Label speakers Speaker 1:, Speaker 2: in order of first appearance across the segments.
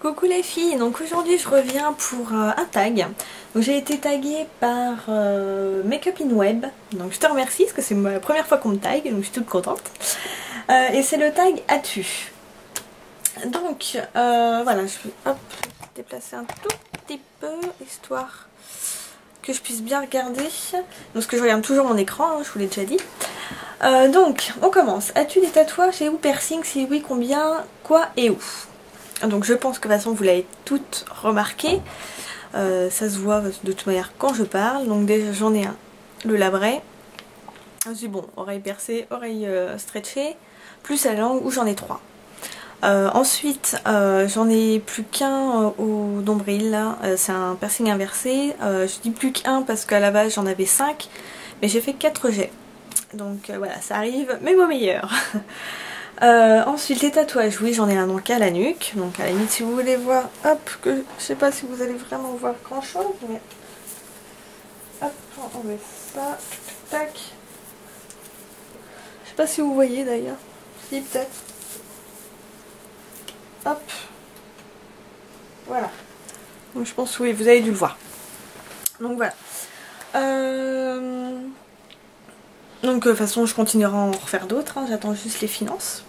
Speaker 1: Coucou les filles, donc aujourd'hui je reviens pour un tag. Donc j'ai été taguée par Makeup in Web, donc je te remercie parce que c'est la première fois qu'on me tague, donc je suis toute contente. Et c'est le tag As-tu. Donc voilà, je vais déplacer un tout petit peu, histoire que je puisse bien regarder. Donc parce que je regarde toujours mon écran, hein, je vous l'ai déjà dit. Donc on commence. As-tu des tatouages et ou piercings? Si oui, combien, quoi et où? Donc je pense que de toute façon vous l'avez toutes remarqué, ça se voit de toute manière quand je parle. Donc déjà j'en ai un, le labret, c'est bon, oreille percée, oreille stretchée, plus la langue où j'en ai 3. Ensuite j'en ai plus qu'un au nombril, là, c'est un piercing inversé, je dis plus qu'un parce qu'à la base j'en avais 5, mais j'ai fait 4 jets. Donc voilà, ça arrive même au meilleur. Ensuite les tatouages, oui j'en ai un donc à la nuque, donc à la limite si vous voulez voir, hop, que je sais pas si vous allez vraiment voir grand chose, mais hop, on met ça, tac, je sais pas si vous voyez d'ailleurs, si peut-être, hop, voilà, donc je pense que oui vous avez dû le voir, donc voilà. Donc de toute façon je continuerai à en refaire d'autres, hein, j'attends juste les finances.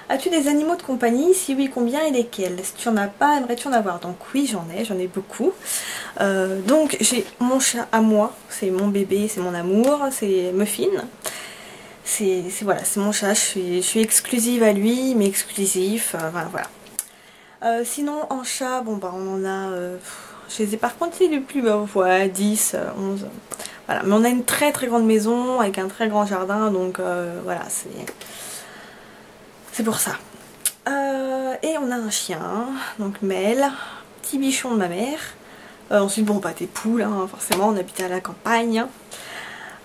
Speaker 1: As-tu des animaux de compagnie? Si oui, combien et lesquels? Si tu en as pas, aimerais-tu en avoir? Donc oui, j'en ai beaucoup. Donc j'ai mon chat à moi, c'est mon bébé, c'est mon amour, c'est Muffin. Voilà, c'est mon chat, je suis exclusive à lui, mais exclusif, voilà. Sinon en chat, bon bah on en a, je les ai par contre depuis ouais, 10, 11, voilà. Mais on a une très très grande maison avec un très grand jardin, donc voilà, c'est pour ça. Et on a un chien, donc Mel, petit bichon de ma mère. Ensuite, bon, bah des poules, hein, forcément, on habitait à la campagne.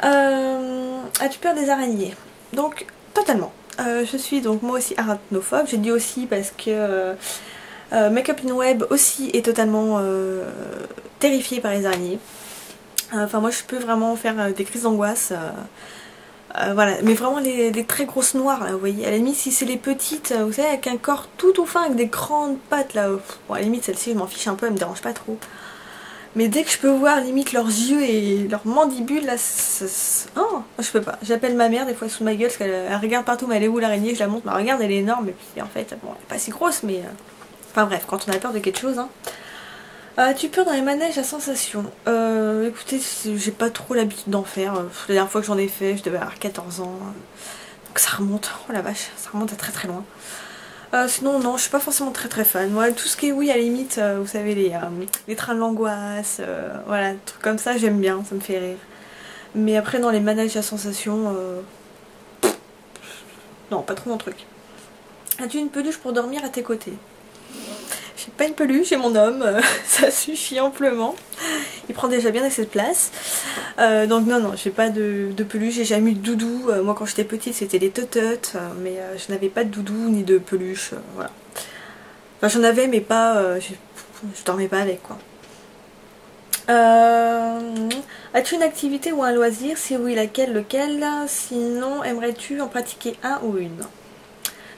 Speaker 1: As-tu peur des araignées? Donc, totalement. Je suis donc moi aussi arachnophobe. J'ai dit aussi parce que Makeup in Web aussi est totalement terrifiée par les araignées. Enfin, moi je peux vraiment faire des crises d'angoisse. Voilà, mais vraiment les très grosses noires là, vous voyez, à la limite si c'est les petites, vous savez, avec un corps tout fin, avec des grandes pattes là, bon à la limite celle-ci je m'en fiche un peu, elle me dérange pas trop. Mais dès que je peux voir limite leurs yeux et leurs mandibules là, oh, je peux pas. J'appelle ma mère des fois sous ma gueule parce qu'elle regarde partout, mais elle est où l'araignée? Je la montre, mais regarde elle est énorme, et puis en fait, bon elle est pas si grosse, mais enfin bref, quand on a peur de quelque chose, hein. As-tu peur dans les manèges à sensation? Écoutez, j'ai pas trop l'habitude d'en faire. La dernière fois que j'en ai fait, je devais avoir 14 ans. Donc ça remonte, oh la vache, ça remonte à très très loin. Sinon non, je suis pas forcément très fan. Moi tout ce qui est oui à la limite, vous savez les trains de l'angoisse, voilà, des trucs comme ça j'aime bien, ça me fait rire. Mais après dans les manèges à sensation, non pas trop mon truc. As-tu une peluche pour dormir à tes côtés? J'ai pas une peluche, j'ai mon homme, ça suffit amplement. Il prend déjà bien assez de place. Donc non, j'ai pas de peluche, j'ai jamais eu de doudou. Moi quand j'étais petite c'était les tototes, mais je n'avais pas de doudou ni de peluche, voilà. Enfin j'en avais mais pas, je dormais pas avec quoi. As-tu une activité ou un loisir? Si oui, laquelle, lequel? Sinon, aimerais-tu en pratiquer un ou une?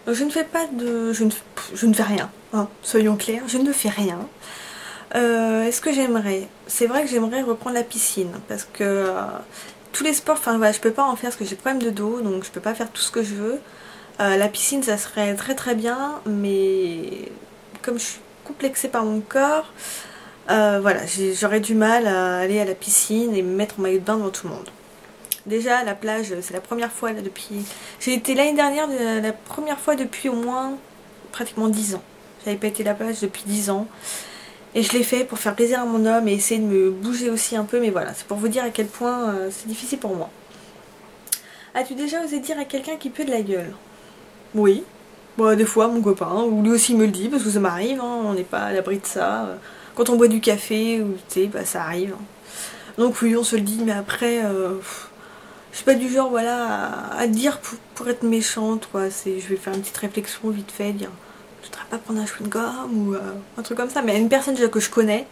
Speaker 1: Donc je ne fais pas de... Je ne fais rien, hein, soyons clairs, je ne fais rien. Est-ce que j'aimerais? C'est vrai que j'aimerais reprendre la piscine parce que tous les sports, enfin voilà, je peux pas en faire parce que j'ai problème de dos, donc je peux pas faire tout ce que je veux. La piscine ça serait très bien, mais comme je suis complexée par mon corps, voilà, j'aurais du mal à aller à la piscine et me mettre en maillot de bain devant tout le monde. Déjà la plage c'est la première fois là depuis... J'ai été l'année dernière la première fois depuis au moins pratiquement 10 ans. J'avais pas été à la plage depuis 10 ans. Et je l'ai fait pour faire plaisir à mon homme et essayer de me bouger aussi un peu, mais voilà, c'est pour vous dire à quel point c'est difficile pour moi. As-tu déjà osé dire à quelqu'un qui pue de la gueule? Oui, bon, des fois mon copain, ou lui aussi me le dit, parce que ça m'arrive, hein, on n'est pas à l'abri de ça. Quand on boit du café, ou tu sais, bah, ça arrive. Donc oui, on se le dit, mais après, je suis pas du genre voilà, à dire pour être méchante, quoi. Je vais faire une petite réflexion vite fait, dire... Je voudrais pas prendre un chewing-gum ou un truc comme ça, mais à une personne déjà que je connais,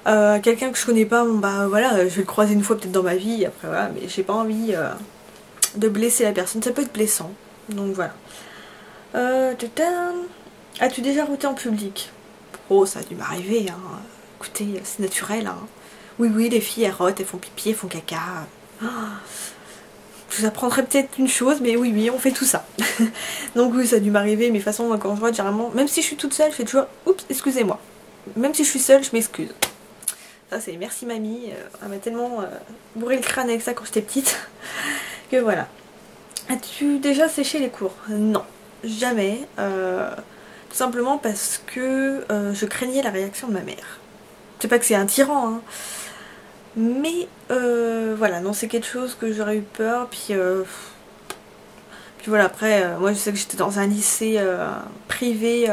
Speaker 1: quelqu'un que je connais pas, bon bah voilà, je vais le croiser une fois peut-être dans ma vie, après voilà, mais j'ai pas envie de blesser la personne, ça peut être blessant, donc voilà. As-tu déjà routé en public? Oh, ça a dû m'arriver, hein. Écoutez, c'est naturel, hein. Oui, les filles, elles rotent, elles font pipi, elles font caca. Oh, je vous apprendrai peut-être une chose, mais oui, on fait tout ça. Donc oui, ça a dû m'arriver, mais de toute façon, moi, quand je rote, généralement, même si je suis toute seule, je fais toujours « Oups, excusez-moi ». Même si je suis seule, je m'excuse. Ça, c'est merci mamie, elle m'a tellement bourré le crâne avec ça quand j'étais petite, que voilà. As-tu déjà séché les cours? Non, jamais. Tout simplement parce que je craignais la réaction de ma mère. C'est pas que c'est un tyran, hein. Mais voilà, non, c'est quelque chose que j'aurais eu peur. Puis voilà, après, moi je sais que j'étais dans un lycée privé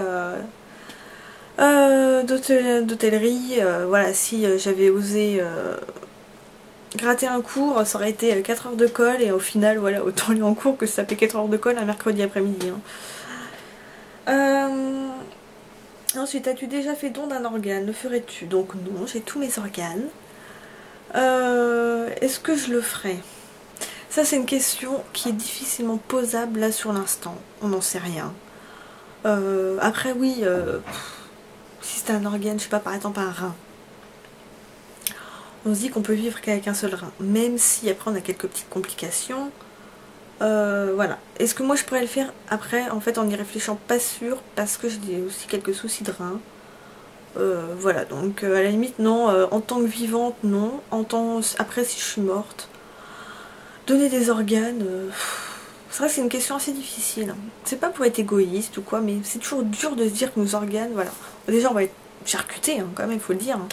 Speaker 1: d'hôtellerie. Voilà, si j'avais osé gratter un cours, ça aurait été 4 heures de colle. Et au final, voilà, autant aller en cours que ça fait 4 heures de colle un mercredi après-midi. Hein. Ensuite, as-tu déjà fait don d'un organe? Le ferais-tu? Donc non, j'ai tous mes organes. Est-ce que je le ferai? Ça, c'est une question qui est difficilement posable là sur l'instant. On n'en sait rien. Après, oui, si c'est un organe, je sais pas, par exemple un rein. On se dit qu'on peut vivre qu'avec un seul rein. Même si après on a quelques petites complications. Voilà. Est-ce que moi je pourrais le faire? Après, en fait, en y réfléchissant, pas sûr, parce que j'ai aussi quelques soucis de rein. Voilà, donc à la limite, non. En tant que vivante, non. Après, si je suis morte, donner des organes, c'est vrai que c'est une question assez difficile. C'est pas pour être égoïste ou quoi, mais c'est toujours dur de se dire que nos organes, voilà. Déjà, on va être charcutés, hein, quand même, il faut le dire. Hein.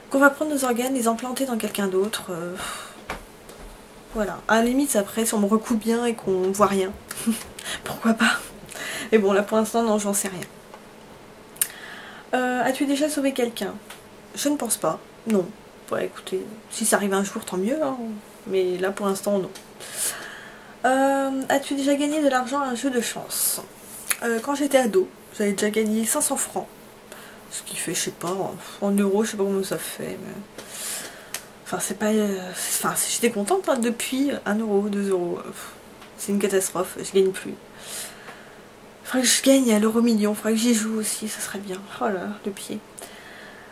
Speaker 1: Qu'on va prendre nos organes, les implanter dans quelqu'un d'autre. Voilà. À la limite, après, si on me recoupe bien et qu'on voit rien, pourquoi pas. Mais bon, là pour l'instant, non, j'en sais rien. As-tu déjà sauvé quelqu'un? Je ne pense pas. Non. Ouais, écoutez, si ça arrive un jour, tant mieux. Hein. Mais là, pour l'instant, non. As-tu déjà gagné de l'argent à un jeu de chance? Quand j'étais ado, j'avais déjà gagné 500 francs. Ce qui fait, je sais pas, en euros, je sais pas comment ça fait. Mais... Enfin, c'est pas... Enfin, j'étais contente hein, depuis 1 euro, 2 euros. C'est une catastrophe, je gagne plus. Faudrait que je gagne à l'euro-million, faudrait que j'y joue aussi, ça serait bien. Oh là, le pied.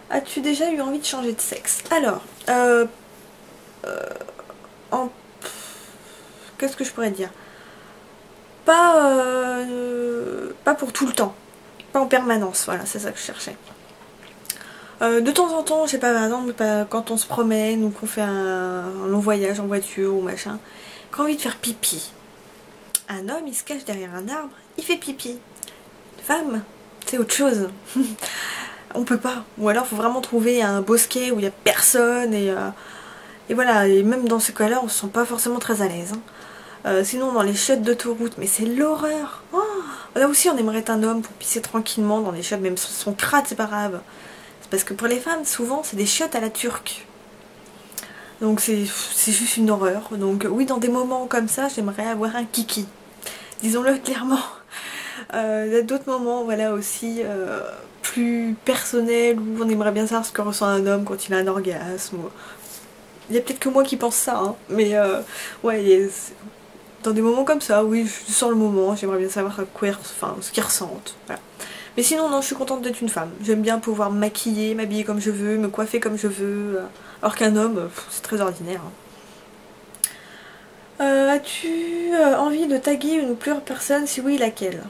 Speaker 1: As-tu déjà eu envie de changer de sexe? Alors, qu'est-ce que je pourrais dire? Pas pour tout le temps, pas en permanence, voilà, c'est ça que je cherchais. De temps en temps, je sais pas, par exemple, quand on se promène ou qu'on fait un long voyage en voiture ou machin, quand on a envie de faire pipi, un homme il se cache derrière un arbre, il fait pipi. Une femme, c'est autre chose. On peut pas. Ou alors faut vraiment trouver un bosquet où il y a personne et voilà, et même dans ce cas-là, on se sent pas forcément très à l'aise. Hein. Sinon dans les chiottes d'autoroute, mais c'est l'horreur. Oh, là aussi on aimerait être un homme pour pisser tranquillement dans les chiottes, même son crade c'est pas grave. Parce que pour les femmes, souvent, c'est des chiottes à la turque. Donc c'est juste une horreur. Donc oui, dans des moments comme ça, j'aimerais avoir un kiki. Disons-le clairement. Il y a d'autres moments, voilà, aussi plus personnels, où on aimerait bien savoir ce que ressent un homme quand il a un orgasme. Il y a peut-être que moi qui pense ça, hein. Mais ouais, dans des moments comme ça, oui, je sens le moment, j'aimerais bien savoir ce qu'ils ressentent. Voilà. Mais sinon, non, je suis contente d'être une femme. J'aime bien pouvoir me maquiller, m'habiller comme je veux, me coiffer comme je veux. Alors qu'un homme, c'est très ordinaire. Hein. As-tu envie de taguer une ou plusieurs personnes? Si oui, laquelle?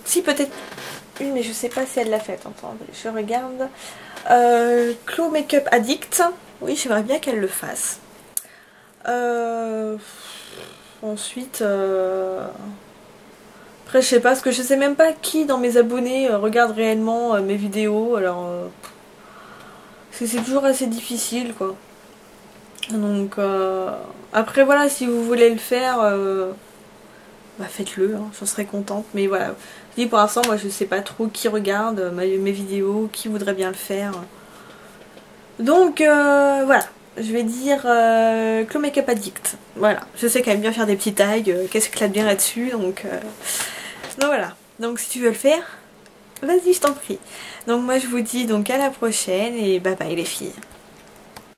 Speaker 1: Si, peut-être une, mais je sais pas si elle l'a faite. Attendez, je regarde. Chloé Makeup Addict. Oui, j'aimerais bien qu'elle le fasse. Ensuite, après je sais pas, parce que je sais même pas qui dans mes abonnés regarde réellement mes vidéos, alors c'est toujours assez difficile quoi. Donc après voilà, si vous voulez le faire, bah faites-le, hein, j'en serais contente, mais voilà. Je dis pour l'instant, moi je sais pas trop qui regarde mes vidéos, qui voudrait bien le faire. Donc voilà. Je vais dire Chloé Makeup Addict. Voilà, je sais quand même bien faire des petits tags, qu'est-ce que j'éclate bien là-dessus, donc voilà. Donc si tu veux le faire, vas-y, je t'en prie. Donc moi je vous dis donc à la prochaine et bye bye les filles.